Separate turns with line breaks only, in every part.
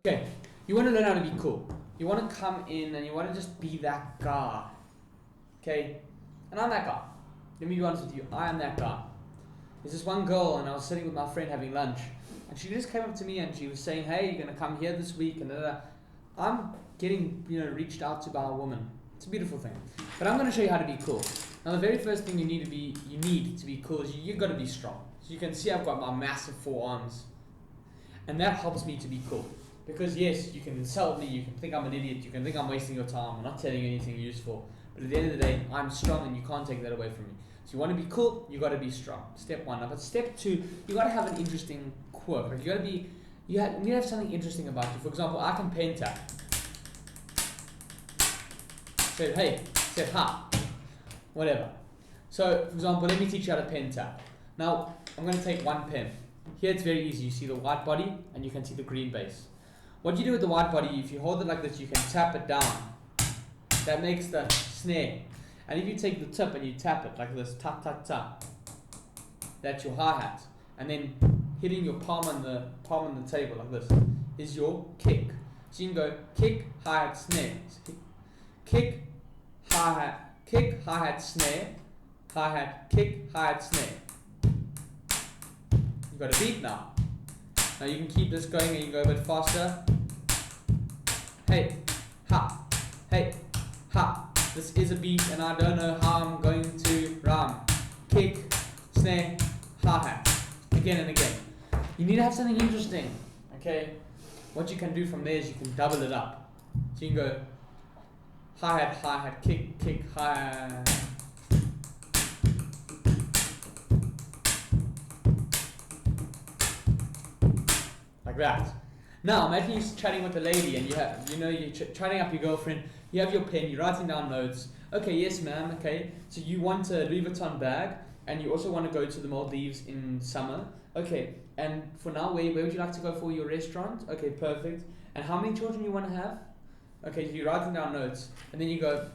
Okay, you want to learn how to be cool. You want to come in and you want to just be that guy. Okay? And I'm that guy. Let me be honest with you, I am that guy. There's this one girl and I was sitting with my friend having lunch and she just came up to me and she was saying, hey, you're going to come here this week and da, da, da. I'm getting, reached out to by a woman. It's a beautiful thing. But I'm going to show you how to be cool. Now the very first thing you need to be cool is you've got to be strong. So you can see I've got my massive forearms. And that helps me to be cool. Because yes, you can insult me, you can think I'm an idiot, you can think I'm wasting your time, I'm not telling you anything useful. But at the end of the day, I'm strong and you can't take that away from me. So you want to be cool, you got to be strong. Step one. But step two, you got to have an interesting quirk. Like you need to have something interesting about you. For example, I can pen tap. Say hey, say ha, whatever. So for example, let me teach you how to pen tap. Now I'm going to take one pen. Here it's very easy. You see the white body and you can see the green base. What you do with the white body, if you hold it like this, you can tap it down. That makes the snare. And if you take the tip and you tap it like this, tap, tap, tap, that's your hi-hat. And then hitting your palm on the table like this is your kick. So you can go kick, hi-hat, snare. Kick, hi-hat, snare, hi-hat, kick, hi-hat, snare. You've got a beat now. Now you can keep this going and you can go a bit faster. Hey, ha, hey, ha. This is a beat and I don't know how I'm going to rhyme. Kick, snare, hi-hat. Again and again. You need to have something interesting. Okay? What you can do from there is you can double it up. So you can go hi-hat, kick, hi-hat. Like that. Now, imagine you're chatting with a lady and you're chatting up your girlfriend, you have your pen, you're writing down notes. Okay, yes ma'am, okay. So you want a Louis Vuitton bag and you also want to go to the Maldives in summer. Okay, and for now, where would you like to go for your restaurant? Okay, perfect. And how many children you want to have? Okay, so you're writing down notes and then you go,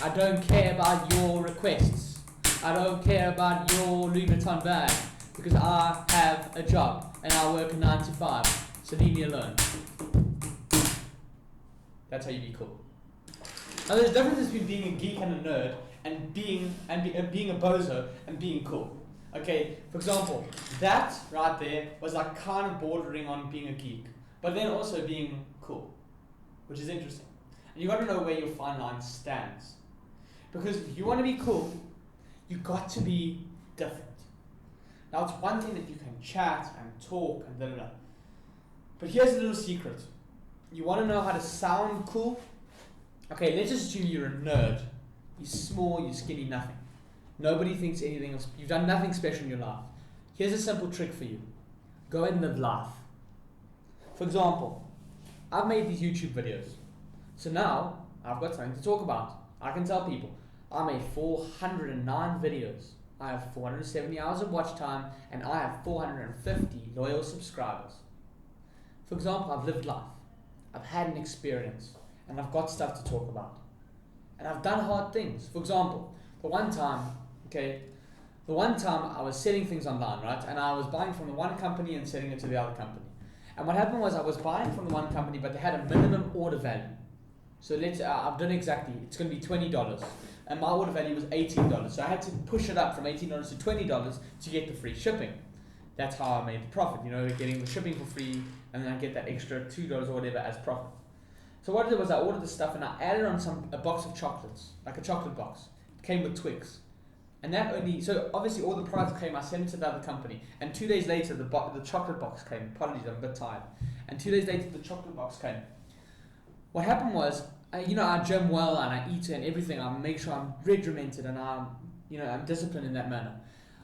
I don't care about your requests. I don't care about your Louis Vuitton bag. Because I have a job and I work 9 to 5, so leave me alone. That's how you be cool. Now there's a difference between being a geek and a nerd and being a bozo and being cool. Okay, for example, that right there was like kind of bordering on being a geek, but then also being cool, which is interesting. And you got to know where your fine line stands. Because if you want to be cool, you got to be different. Now it's one thing that you can chat and talk and da da da. But here's a little secret. You want to know how to sound cool? Okay, let's just assume you're a nerd. You're small, you're skinny, nothing. Nobody thinks anything else. You've done nothing special in your life. Here's a simple trick for you. Go and live life. For example, I've made these YouTube videos. So now, I've got something to talk about. I can tell people, I made 409 videos. I have 470 hours of watch time and I have 450 loyal subscribers. For example, I've lived life. I've had an experience and I've got stuff to talk about. And I've done hard things. For example, the one time I was selling things online, right? And I was buying from the one company and selling it to the other company. And what happened was I was buying from the one company, but they had a minimum order value. So I've done exactly, it's going to be $20. And my order value was $18. So I had to push it up from $18 to $20 to get the free shipping. That's how I made the profit, getting the shipping for free, and then I get that extra $2 or whatever as profit. So what I did was I ordered the stuff and I added on a box of chocolates, like a chocolate box. It came with Twix. And so obviously all the products came, I sent it to the other company. And 2 days later, the chocolate box came. Apologies, I'm a bit tired. And 2 days later, the chocolate box came. What happened was, I gym well and I eat and everything. I make sure I'm regimented and I'm disciplined in that manner.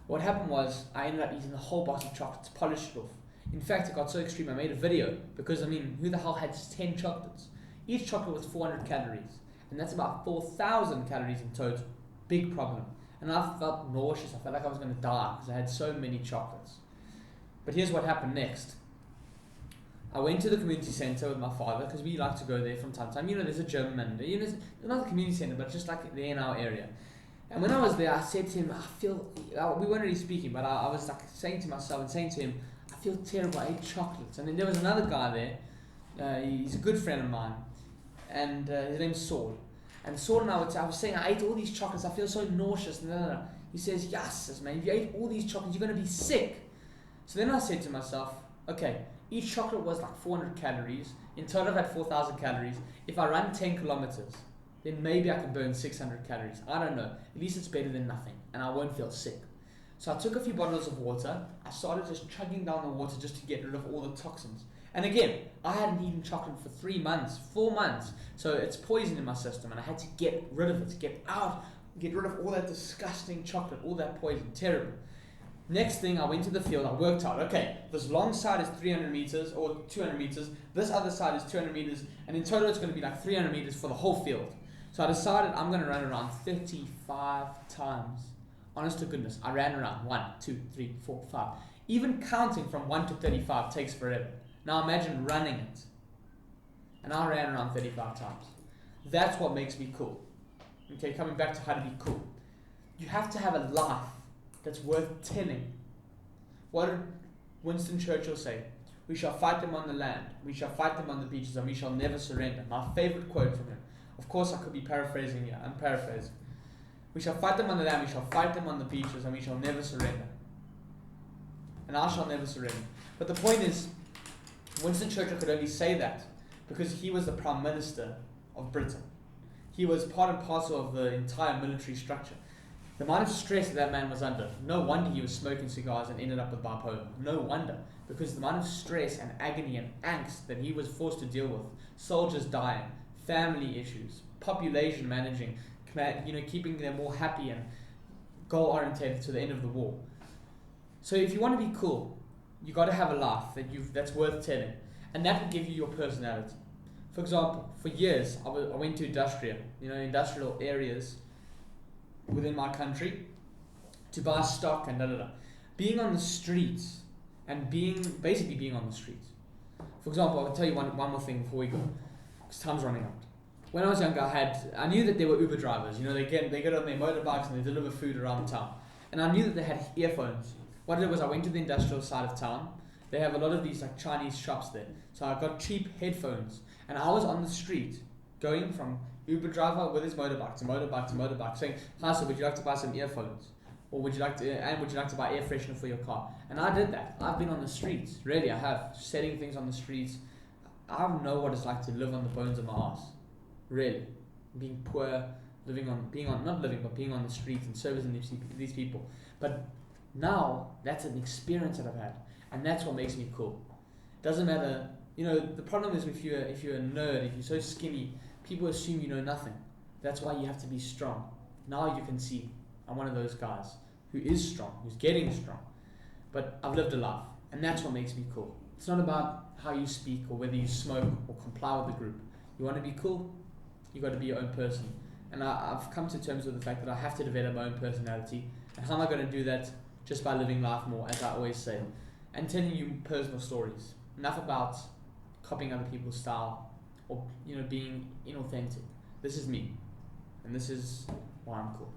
What happened was I ended up eating the whole box of chocolates, polished it off. In fact, it got so extreme I made a video because who the hell had 10 chocolates? Each chocolate was 400 calories, and that's about 4,000 calories in total. Big problem. And I felt nauseous. I felt like I was going to die because I had so many chocolates. But here's what happened next. I went to the community centre with my father because we like to go there from time to time. There's a gym and there's not a community centre, but just like there in our area. And when I was there, I said to him, we weren't really speaking, but I was like saying to myself and saying to him, I feel terrible. I ate chocolates. And then there was another guy there. He's a good friend of mine. And his name's Saul. And Saul and I was saying, I ate all these chocolates. I feel so nauseous. And he says, yes, man, if you ate all these chocolates, you're going to be sick. So then I said to myself, okay, each chocolate was like 400 calories. In total, I've had 4,000 calories. If I run 10 kilometers, then maybe I can burn 600 calories. I don't know. At least it's better than nothing. And I won't feel sick. So I took a few bottles of water. I started just chugging down the water just to get rid of all the toxins. And again, I hadn't eaten chocolate for 3 months, 4 months. So it's poison in my system. And I had to get rid of it, get rid of all that disgusting chocolate, all that poison. Terrible. Next thing, I went to the field. I worked out. Okay, this long side is 300 meters or 200 meters. This other side is 200 meters. And in total, it's going to be like 300 meters for the whole field. So I decided I'm going to run around 35 times. Honest to goodness, I ran around 1, 2, 3, 4, 5. Even counting from 1 to 35 takes forever. Now imagine running it. And I ran around 35 times. That's what makes me cool. Okay, coming back to how to be cool. You have to have a life that's worth telling. What did Winston Churchill say? We shall fight them on the land, we shall fight them on the beaches, and we shall never surrender. My favorite quote from him. Of course I could be paraphrasing here, I'm paraphrasing. We shall fight them on the land, we shall fight them on the beaches, and we shall never surrender. And I shall never surrender. But the point is, Winston Churchill could only say that because he was the Prime Minister of Britain. He was part and parcel of the entire military structure. The amount of stress that man was under, no wonder he was smoking cigars and ended up with bipolar. No wonder. Because the amount of stress and agony and angst that he was forced to deal with, soldiers dying, family issues, population managing, keeping them all happy and goal-oriented to the end of the war. So if you want to be cool, you got to have a life that's worth telling. And that will give you your personality. For example, for years, I went to industrial areas within my country to buy stock and Being on the streets and basically being on the streets. For example, I'll tell you one more thing before we go, because time's running out. When I was younger, I knew that there were Uber drivers. They get on their motorbikes and they deliver food around town. And I knew that they had earphones. What I did was I went to the industrial side of town. They have a lot of these like Chinese shops there. So I got cheap headphones. And I was on the street going from Uber driver with his motorbike to motorbike saying, hi sir, would you like to buy some earphones? Or would you like to buy air freshener for your car? And I did that. I've been on the streets. Really, I have. Selling things on the streets. I know what it's like to live on the bones of my ass. Really. Being poor, being on the streets and servicing these people. But now, that's an experience that I've had. And that's what makes me cool. Doesn't matter. The problem is if you're a nerd, if you're so skinny, people assume you know nothing. That's why you have to be strong. Now you can see I'm one of those guys who is strong, who's getting strong. But I've lived a life, and that's what makes me cool. It's not about how you speak or whether you smoke or comply with the group. You want to be cool, you got to be your own person. And I've come to terms with the fact that I have to develop my own personality. And how am I going to do that? Just by living life more, as I always say, and telling you personal stories. Enough about copying other people's style or being inauthentic. This is me, and this is why I'm cool.